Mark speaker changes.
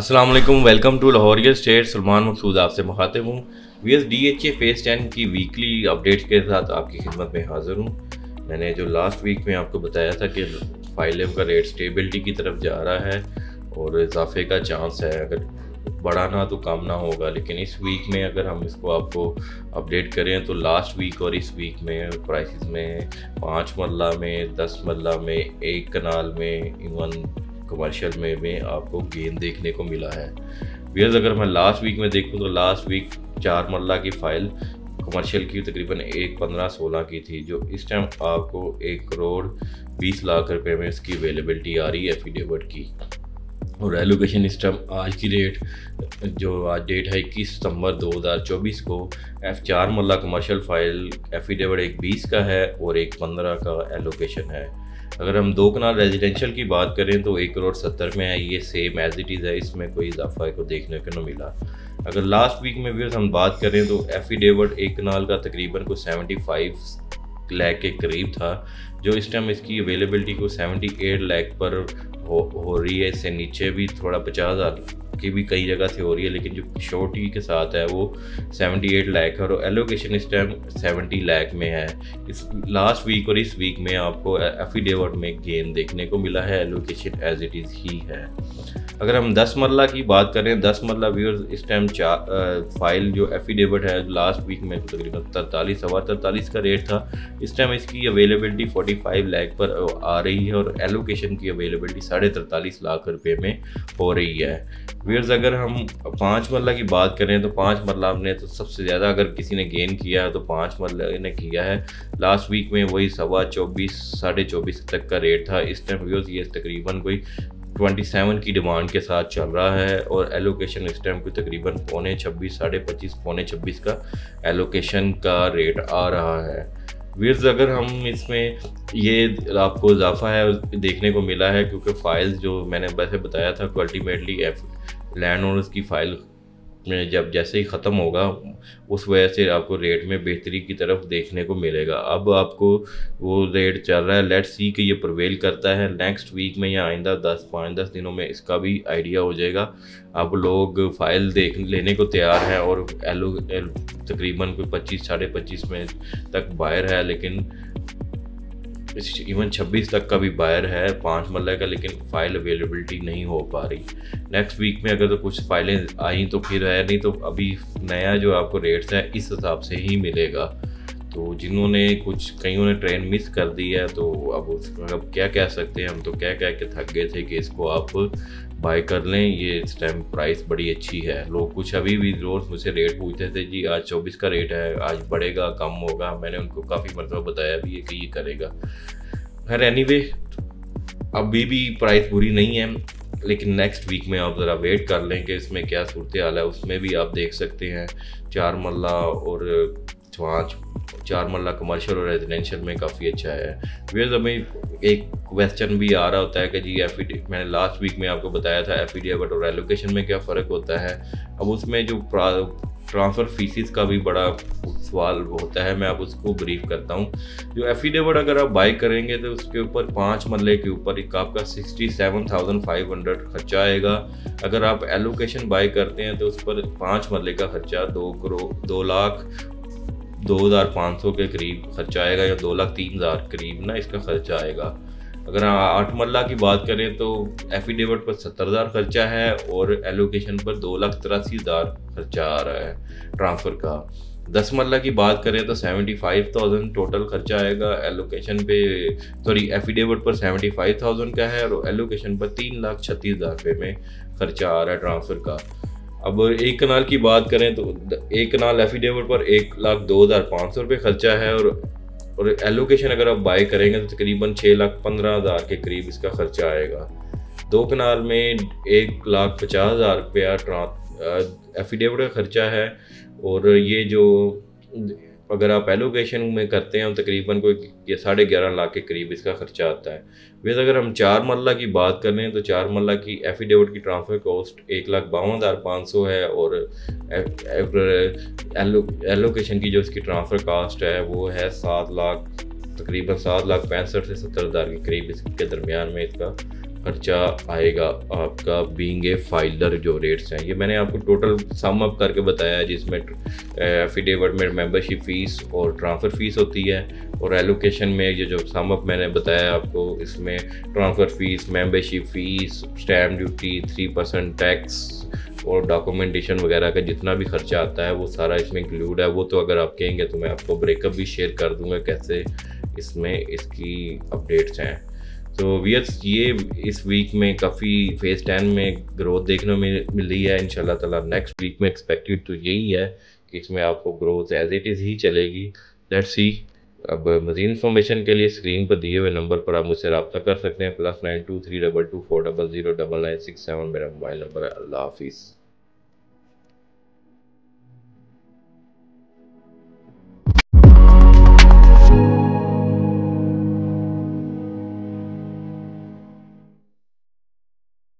Speaker 1: अस्सलाम वालेकुम, welcome to Lahoria state. Salman Maqsood आपसे मुखातिब हूँ। VSDHA फेज़ 10 की वीकली अपडेट्स के साथ आपकी खिदमत में हाज़िर हूँ। मैंने जो लास्ट वीक में आपको बताया था कि फाइलम का रेट स्टेबिलिटी की तरफ जा रहा है और इजाफे का चांस है, अगर बढ़ा ना तो कम ना होगा। लेकिन इस वीक में अगर हम इसको आपको अपडेट करें तो लास्ट वीक और इस वीक में प्राइसेस में 5 मरला में, 10 मरला में, 1 कनाल में, इवन कमर्शियल में आपको गेन देखने को मिला है। व्यूअर्स, अगर मैं लास्ट वीक में देखूं तो लास्ट वीक 4 मरला की फ़ाइल कमर्शियल की तकरीबन 1,15,16 की थी, जो इस टाइम आपको 1 करोड़ 20 लाख रुपए में इसकी अवेलेबिलिटी आ रही है एफिडेविट की। और एलोकेशन इस टाइम आज की डेट, जो आज डेट है 21 सितंबर 2024 को, F4 मरला कमर्शियल फ़ाइल एफिडेविट एक 20 का है और एक 15 का एलोकेशन है। अगर हम 2 कनाल रेजिडेंशियल की बात करें तो 1 करोड़ 70 में है, ये सेम एज इट इज़ है, इसमें कोई इजाफा को देखने को नहीं मिला। अगर लास्ट वीक में भी हम बात करें तो एफिडेविट 1 कनाल का तकरीबन को 75 लाख के करीब था, जो इस टाइम इसकी अवेलेबिलिटी को 78 लाख पर हो रही है। इससे नीचे भी थोड़ा 50,000 की भी कई जगह से हो रही है, लेकिन जो शॉर्टी के साथ है वो 78 लाख है और एलोकेशन इस टाइम 70 लाख में है। इस लास्ट वीक और इस वीक में आपको एफिडेविट में गेन देखने को मिला है, एलोकेशन एज इट इज़ ही है। अगर हम 10 मरला की बात करें, 10 मरला व्यूअर्स इस टाइम फाइल जो एफिडेविट है लास्ट वीक में तकरीबन 43 का रेट था, इस टाइम इसकी अवेलेबिलिटी 45 लाख पर आ रही है और एलोकेशन की अवेलेबिलिटी 43.5 लाख रुपए में हो रही है। व्यूअर्स, अगर हम 5 मरला की बात करें तो 5 मरला ने तो सबसे ज़्यादा अगर किसी ने गेन किया है तो 5 मरला ने किया है। लास्ट वीक में वही 24.25 साढ़े 24 तक का रेट था। इस टाइम व्यूअर्स ये तकरीबन कोई 27 की डिमांड के साथ चल रहा है और एलोकेशन इस टाइम को तकरीबन 25.5 साढ़े 25 पौने 26 का एलोकेशन का रेट आ रहा है। व्यूअर्स, अगर हम इसमें ये आपको इजाफा है देखने को मिला है, क्योंकि फ़ाइल्स जो मैंने वैसे बताया था कि अल्टीमेटली लैंड ओनर्स की फ़ाइल में जब जैसे ही ख़त्म होगा उस वजह से आपको रेट में बेहतरी की तरफ देखने को मिलेगा। अब आपको वो रेट चल रहा है, लेट्स सी कि ये प्रवेल करता है नेक्स्ट वीक में या आइंदा 5-10 दिनों में इसका भी आइडिया हो जाएगा। अब लोग फ़ाइल देख लेने को तैयार हैं और तकरीबन कोई 25 साढ़े 25 में तक बायर है, लेकिन इवन 26 तक का भी बायर है 5 मरला का, लेकिन फ़ाइल अवेलेबिलिटी नहीं हो पा रही। नेक्स्ट वीक में अगर तो कुछ फ़ाइलें आई तो फिर है, नहीं तो अभी नया जो आपको रेट्स है इस हिसाब से ही मिलेगा। तो जिन्होंने कईयों ने ट्रेन मिस कर दी है तो अब क्या कह सकते हैं, हम तो कह के थक गए थे कि इसको आप बाय कर लें, ये इस टाइम प्राइस बड़ी अच्छी है। लोग कुछ अभी भी रोज़ मुझसे रेट पूछते थे, जी आज 24 का रेट है, आज बढ़ेगा कम होगा। मैंने उनको काफ़ी मरतबा बताया भी है कि ये करेगा। खैर एनीवे, अभी भी प्राइस बुरी नहीं है, लेकिन नेक्स्ट वीक में आप ज़रा वेट कर लें कि इसमें क्या सूरत हाल है। उसमें भी आप देख सकते हैं 4 मरला और 4 मरला कमर्शियल और रेजिडेंशियल में काफ़ी अच्छा है। व्यूअर्स, हमें एक क्वेश्चन भी आ रहा होता है कि जी मैंने लास्ट वीक में आपको बताया था एफिडेविट और एलोकेशन में क्या फ़र्क होता है। अब उसमें जो ट्रांसफ़र फीसिस का भी बड़ा सवाल होता है, मैं आप उसको ब्रीफ करता हूँ। जो एफिडेविट अगर आप बाई करेंगे तो उसके ऊपर 5 मरले के ऊपर एक आपका 67,500 खर्चा आएगा। अगर आप एलोकेशन बाई करते हैं तो उस पर 5 मरले का खर्चा 2,02,500 के करीब खर्चा आएगा, या 2,03,000 करीब ना इसका खर्चा आएगा। अगर 8 मरला की बात करें तो एफिडेविट पर 70,000 खर्चा है और एलोकेशन पर 2,83,000 खर्चा आ रहा है ट्रांसफ़र का। 10 मरला की बात करें तो 75,000 टोटल खर्चा आएगा, एलोकेशन पे एफिडेविट पर 75,000 का है और एलोकेशन पर 3,36,000 रुपये में खर्चा आ रहा है ट्रांसफ़र का। अब 1 कनाल की बात करें तो 1 कनाल एफिडेविट पर 1,02,500 रुपये खर्चा है और एलोकेशन अगर आप बाई करेंगे तो तकरीबन 6,15,000 के करीब इसका खर्चा आएगा। 2 कनाल में 1,50,000 रुपया एफिडेविट का खर्चा है और ये जो अगर आप एलोकेशन में करते हैं तकरीबन कोई 11.5 लाख के करीब इसका खर्चा आता है। वैसे अगर हम 4 मरला की बात करें तो 4 मरला की एफिडेविट की ट्रांसफ़र कॉस्ट 1,52,500 है और एलोकेशन की जो इसकी ट्रांसफ़र कास्ट है वो है 7 लाख, तकरीबन 7,65,000 से 70,000 के करीब इसके दरमियान में इसका खर्चा आएगा आपका बीइंग ए फाइलर। जो रेट्स हैं ये मैंने आपको टोटल सम अप करके बताया है, जिसमें एफिडेविट में मेंबरशिप फ़ीस और ट्रांसफ़र फ़ीस होती है, और एलोकेशन में ये जो सम अप मैंने बताया आपको, इसमें transfer fees, membership fees, stamp duty, 3% tax और डॉक्यूमेंटेशन वगैरह का जितना भी खर्चा आता है वो सारा इसमें इंक्लूड है। वो तो अगर आप कहेंगे तो मैं आपको ब्रेकअप भी शेयर कर दूंगा कैसे इसमें इसकी अपडेट्स हैं। तो वीएक्स ये इस वीक में काफ़ी फेज़ 10 में ग्रोथ देखने में मिल रही है। इंशाल्लाह ताला नेक्स्ट वीक में एक्सपेक्टेड तो यही है कि इसमें आपको ग्रोथ एज इट इज़ ही चलेगी। Let's see. अब मज़ीद इन्फॉर्मेशन के लिए स्क्रीन पर दिए हुए नंबर पर आप मुझसे रब्ता कर सकते हैं, +923224009967 मेरा मोबाइल नंबर है। अल्लाह हाफिज़।